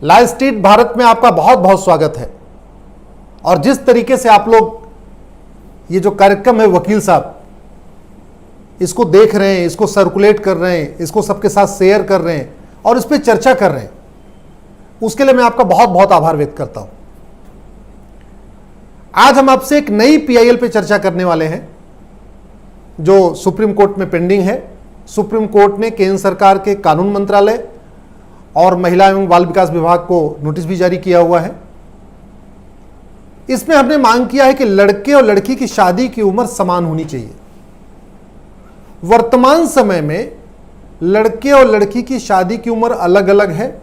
Live street Bharat में आपका बहुत बहुत स्वागत है। और जिस तरीके से आप लोग ये जो कार्यक्रम है वकील साहब, इसको देख रहे हैं, इसको सर्कुलेट कर रहे हैं, इसको सबके साथ शेयर कर रहे हैं और इस पर चर्चा कर रहे हैं, उसके लिए मैं आपका बहुत बहुत आभार व्यक्त करता हूं। आज हम आपसे एक नई पीआईएल पे चर्चा करने वाले हैं जो सुप्रीम कोर्ट में पेंडिंग है। सुप्रीम कोर्ट ने केंद्र सरकार के कानून मंत्रालय और महिला एवं बाल विकास विभाग को नोटिस भी जारी किया हुआ है। इसमें हमने मांग किया है कि लड़के और लड़की की शादी की उम्र समान होनी चाहिए। वर्तमान समय में लड़के और लड़की की शादी की उम्र अलग अलग है।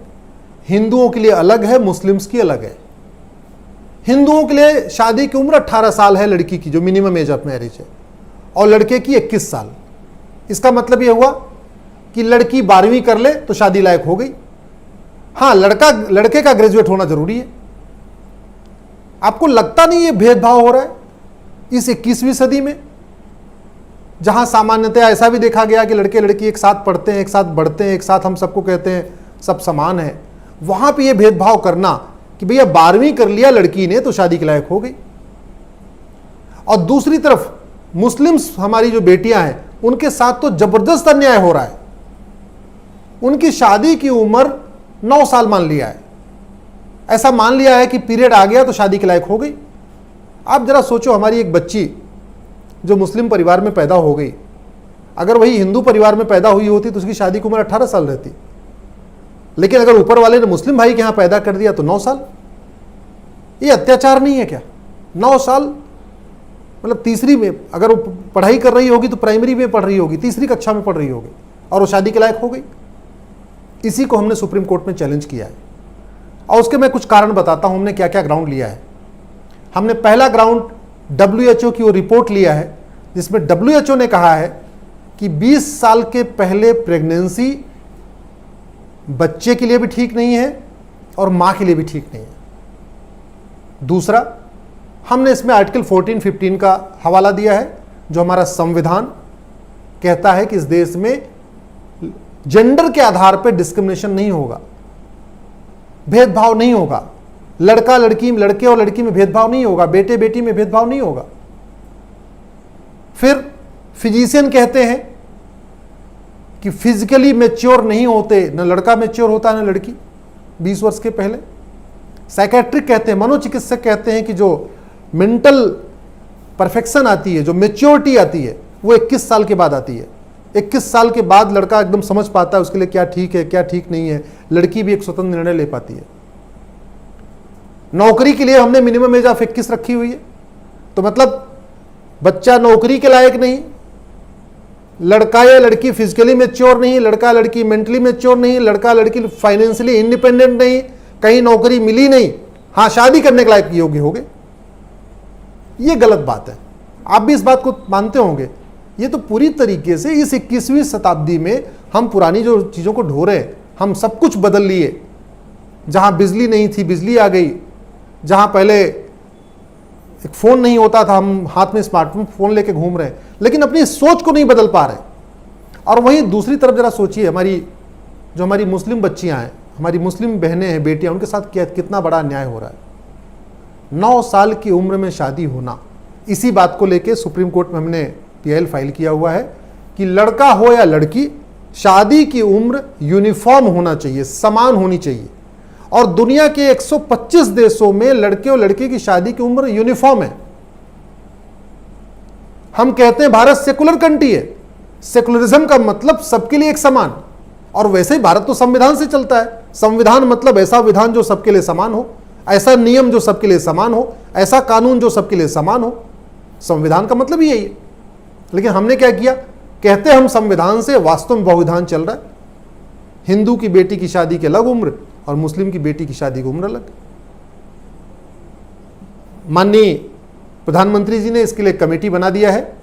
हिंदुओं के लिए अलग है, मुस्लिम्स की अलग है। हिंदुओं के लिए शादी की उम्र 18 साल है लड़की की, जो मिनिमम एज ऑफ मैरिज है, और लड़के की 21 साल। इसका मतलब यह हुआ कि लड़की 12वीं कर ले तो शादी लायक हो गई। हाँ, लड़के का ग्रेजुएट होना जरूरी है। आपको लगता नहीं ये भेदभाव हो रहा है इस 21वीं सदी में, जहां सामान्यतः ऐसा भी देखा गया कि लड़के लड़की एक साथ पढ़ते हैं, एक साथ बढ़ते हैं, एक साथ हम सबको कहते हैं सब समान है। वहां पे ये भेदभाव करना कि भैया 12वीं कर लिया लड़की ने तो शादी के लायक हो गई। और दूसरी तरफ मुस्लिम्स हमारी जो बेटियां हैं उनके साथ तो जबरदस्त अन्याय हो रहा है। उनकी शादी की उम्र 9 साल मान लिया है। ऐसा मान लिया है कि पीरियड आ गया तो शादी के लायक हो गई। आप जरा सोचो, हमारी एक बच्ची जो मुस्लिम परिवार में पैदा हो गई, अगर वही हिंदू परिवार में पैदा हुई होती तो उसकी शादी की उम्र 18 साल रहती। लेकिन अगर ऊपर वाले ने मुस्लिम भाई के यहां पैदा कर दिया तो 9 साल। ये अत्याचार नहीं है क्या? 9 साल मतलब तीसरी में अगर वो पढ़ाई कर रही होगी तो प्राइमरी में पढ़ रही होगी, तीसरी कक्षा में पढ़ रही होगी, और वो शादी के लायक हो गई। इसी को हमने सुप्रीम कोर्ट में चैलेंज किया है और उसके मैं कुछ कारण बताता हूं हमने क्या क्या ग्राउंड लिया है। हमने पहला ग्राउंड WHO की वो रिपोर्ट लिया है जिसमें WHO ने कहा है कि 20 साल के पहले प्रेगनेंसी बच्चे के लिए भी ठीक नहीं है और मां के लिए भी ठीक नहीं है। दूसरा, हमने इसमें आर्टिकल 14-15 का हवाला दिया है जो हमारा संविधान कहता है कि इस देश में जेंडर के आधार पर डिस्क्रिमिनेशन नहीं होगा, भेदभाव नहीं होगा, लड़का लड़की, लड़के और लड़की में भेदभाव नहीं होगा, बेटे बेटी में भेदभाव नहीं होगा। फिर फिजिशियन कहते हैं कि फिजिकली मैच्योर नहीं होते, न लड़का मैच्योर होता है न लड़की 20 वर्ष के पहले। साइकेट्रिक कहते हैं, मनोचिकित्सक कहते हैं कि जो मेंटल परफेक्शन आती है, जो मैच्योरिटी आती है, वो 21 साल के बाद आती है। 21 साल के बाद लड़का एकदम समझ पाता है उसके लिए क्या ठीक है क्या ठीक नहीं है। लड़की भी एक स्वतंत्र निर्णय ले पाती है। नौकरी के लिए हमने मिनिमम एज ऑफ 21 रखी हुई है। तो मतलब बच्चा नौकरी के लायक नहीं, लड़का या लड़की फिजिकली मैच्योर नहीं, लड़का लड़की मेंटली मैच्योर नहीं, लड़का लड़की फाइनेंशियली इंडिपेंडेंट नहीं, कहीं नौकरी मिली नहीं, हाँ शादी करने के लायक योग्य हो गए। ये गलत बात है। आप भी इस बात को मानते होंगे। ये तो पूरी तरीके से इस 21वीं शताब्दी में हम पुरानी जो चीज़ों को ढो रहे हैं, हम सब कुछ बदल लिए। जहाँ बिजली नहीं थी बिजली आ गई, जहाँ पहले एक फ़ोन नहीं होता था हम हाथ में स्मार्टफोन लेके घूम रहे हैं, लेकिन अपनी सोच को नहीं बदल पा रहे। और वहीं दूसरी तरफ जरा सोचिए, हमारी मुस्लिम बच्चियाँ हैं, हमारी मुस्लिम बहनें हैं, बेटियाँ, उनके साथ कितना बड़ा अन्याय हो रहा है। 9 साल की उम्र में शादी होना, इसी बात को लेके सुप्रीम कोर्ट में हमने पीआईएल फाइल किया हुआ है कि लड़का हो या लड़की, शादी की उम्र यूनिफॉर्म होना चाहिए, समान होनी चाहिए। और दुनिया के 125 देशों में लड़के और लड़की की शादी की उम्र यूनिफॉर्म है। हम कहते हैं भारत सेकुलर कंट्री है। सेकुलरिज्म का मतलब सबके लिए एक समान, और वैसे ही भारत तो संविधान से चलता है। संविधान मतलब ऐसा विधान जो सबके लिए समान हो, ऐसा नियम जो सबके लिए समान हो, ऐसा कानून जो सबके लिए समान हो। संविधान का मतलब यही है। लेकिन हमने क्या किया, कहते हम संविधान से, वास्तव में बहुविधान चल रहा है। हिंदू की बेटी की शादी की अलग उम्र और मुस्लिम की बेटी की शादी की उम्र अलग। माननीय प्रधानमंत्री जी ने इसके लिए कमेटी बना दिया है,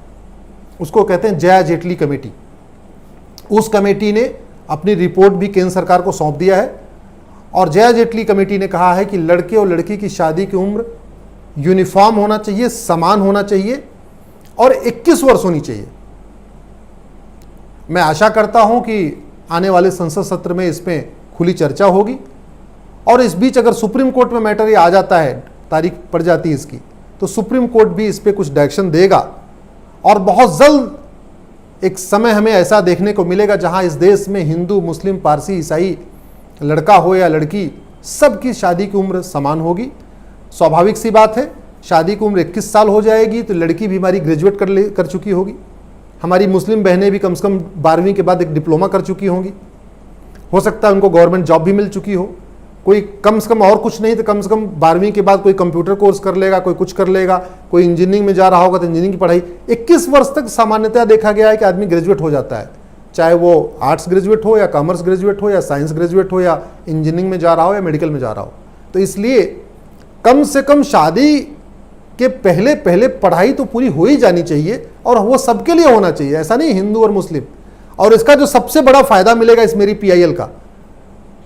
उसको कहते हैं जया जेटली कमेटी। उस कमेटी ने अपनी रिपोर्ट भी केंद्र सरकार को सौंप दिया है और जया जेटली कमेटी ने कहा है कि लड़के और लड़की की शादी की उम्र यूनिफॉर्म होना चाहिए, समान होना चाहिए और 21 वर्ष होनी चाहिए। मैं आशा करता हूं कि आने वाले संसद सत्र में इसमें खुली चर्चा होगी और इस बीच अगर सुप्रीम कोर्ट में मैटर ये आ जाता है, तारीख पड़ जाती है इसकी, तो सुप्रीम कोर्ट भी इस पर कुछ डायरेक्शन देगा और बहुत जल्द एक समय हमें ऐसा देखने को मिलेगा जहां इस देश में हिंदू, मुस्लिम, पारसी, ईसाई, लड़का हो या लड़की, सबकी शादी की उम्र समान होगी। स्वाभाविक सी बात है, शादी की उम्र 21 साल हो जाएगी तो लड़की भी हमारी ग्रेजुएट कर चुकी होगी, हमारी मुस्लिम बहनें भी कम से कम 12वीं के बाद एक डिप्लोमा कर चुकी होंगी, हो सकता है उनको गवर्नमेंट जॉब भी मिल चुकी हो, कोई कम से कम और कुछ नहीं तो कम से कम 12वीं के बाद कोई कंप्यूटर कोर्स कर लेगा, कोई कुछ कर लेगा, कोई इंजीनियरिंग में जा रहा होगा तो इंजीनियरिंग की पढ़ाई। 21 वर्ष तक सामान्यतः देखा गया है कि आदमी ग्रेजुएट हो जाता है, चाहे वो आर्ट्स ग्रेजुएट हो या कॉमर्स ग्रेजुएट हो या साइंस ग्रेजुएट हो या इंजीनियरिंग में जा रहा हो या मेडिकल में जा रहा हो। तो इसलिए कम से कम शादी के पहले पहले पढ़ाई तो पूरी हो ही जानी चाहिए और वो सबके लिए होना चाहिए, ऐसा नहीं हिंदू और मुस्लिम। और इसका जो सबसे बड़ा फायदा मिलेगा इस मेरी PIL का,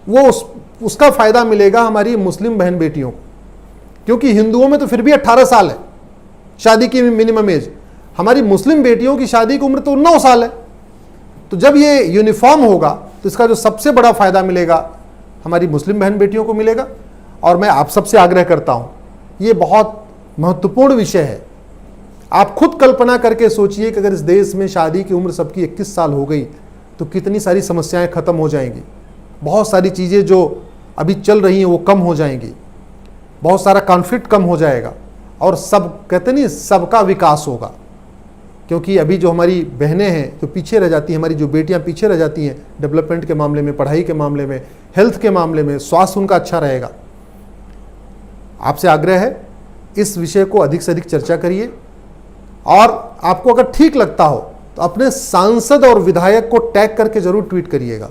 वो उसका फायदा मिलेगा हमारी मुस्लिम बहन बेटियों को, क्योंकि हिंदुओं में तो फिर भी 18 साल है शादी की मिनिमम एज, हमारी मुस्लिम बेटियों की शादी की उम्र तो 9 साल है। तो जब ये यूनिफॉर्म होगा तो इसका जो सबसे बड़ा फायदा मिलेगा हमारी मुस्लिम बहन बेटियों को मिलेगा। और मैं आप सबसे आग्रह करता हूं, ये बहुत महत्वपूर्ण विषय है। आप खुद कल्पना करके सोचिए कि अगर इस देश में शादी की उम्र सबकी 21 साल हो गई तो कितनी सारी समस्याएं खत्म हो जाएंगी, बहुत सारी चीज़ें जो अभी चल रही हैं वो कम हो जाएंगी, बहुत सारा कॉन्फ्लिक्ट कम हो जाएगा और सब कहते नहीं सबका विकास होगा। क्योंकि अभी जो हमारी बहनें हैं जो पीछे रह जाती हैं, हमारी जो बेटियां पीछे रह जाती हैं डेवलपमेंट के मामले में, पढ़ाई के मामले में, हेल्थ के मामले में, स्वास्थ्य उनका अच्छा रहेगा। आपसे आग्रह है इस विषय को अधिक से अधिक चर्चा करिए और आपको अगर ठीक लगता हो तो अपने सांसद और विधायक को टैग करके जरूर ट्वीट करिएगा,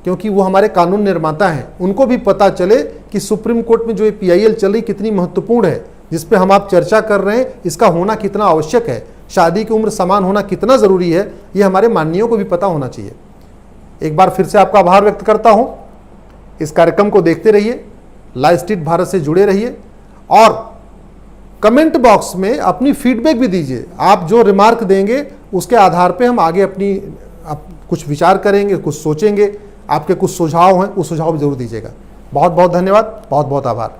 क्योंकि वो हमारे कानून निर्माता हैं, उनको भी पता चले कि सुप्रीम कोर्ट में जो ये PIL चल रही कितनी महत्वपूर्ण है, जिस पे हम आप चर्चा कर रहे हैं, इसका होना कितना आवश्यक है, शादी की उम्र समान होना कितना ज़रूरी है, ये हमारे माननीयों को भी पता होना चाहिए। एक बार फिर से आपका आभार व्यक्त करता हूँ। इस कार्यक्रम को देखते रहिए, लाइव स्ट्रीट भारत से जुड़े रहिए और कमेंट बॉक्स में अपनी फीडबैक भी दीजिए। आप जो रिमार्क देंगे उसके आधार पे हम आगे अपनी कुछ विचार करेंगे, कुछ सोचेंगे। आपके कुछ सुझाव हैं, वो सुझाव भी जरूर दीजिएगा। बहुत बहुत धन्यवाद, बहुत बहुत आभार।